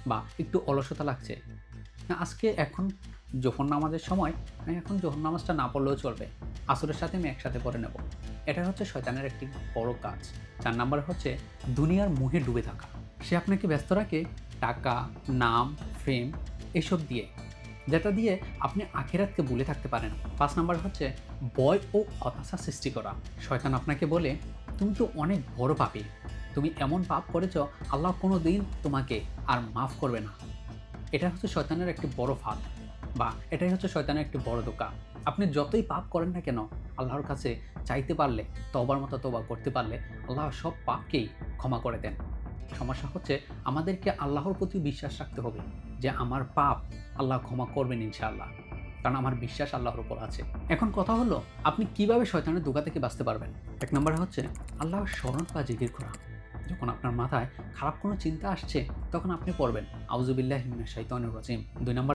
বা একটু অলসতা লাগছে, না আজকে এখন জোহর নামাজের সময় আমি এখন জোহর নামাজটা না পড়লেও চলবে, আসরের সাথে আমি একসাথে পড়ে নেব। এটা হচ্ছে শয়তানের একটি বড় কাজ। 4 নাম্বার হচ্ছে দুনিয়ার মোহে ডুবে থাকা। সে আপনাকে ব্যস্ত রাখে টাকা, নাম, ফেম এসব দিয়ে, যেটা দিয়ে আপনি আখিরাতকে ভুলে থাকতে পারেন। 5 নাম্বার হচ্ছে ভয় ও হতাশা সৃষ্টি করা। শয়তান আপনাকে বলে, তুমি তো অনেক বড় পাপী, তুমি এমন পাপ করেছ, আল্লাহ কোনো দিন তোমাকে আর মাফ করবে না। এটা হচ্ছে শয়তানের একটি বড় ফাঁদ, বা এটাই হচ্ছে শয়তানের একটি বড় ধোঁকা। আপনি যতই পাপ করেন না কেন, আল্লাহর কাছে চাইতে পারলে, তওবার মতো তওবা করতে পারলে আল্লাহ সব পাপকেই ক্ষমা করে দেন। সমস্যা হচ্ছে আমাদেরকে আল্লাহর প্রতি বিশ্বাস রাখতে হবে যে আমার পাপ আল্লাহ ক্ষমা করবেন ইনশাআল্লাহ, কারণ আমার বিশ্বাস আল্লাহর উপর আছে। এখন কথা হলো, আপনি কিভাবে শয়তানের ধোঁকা থেকে বাঁচতে পারবেন? 1 নম্বরে হচ্ছে আল্লাহর স্মরণ বা জিকির করা। যখন আপনার মাথায় খারাপ কোনো চিন্তা আসছে, তখন আপনি পড়বেন আউযুবিল্লাহি মিনাশ শাইতানির রাজিম। 2 নম্বর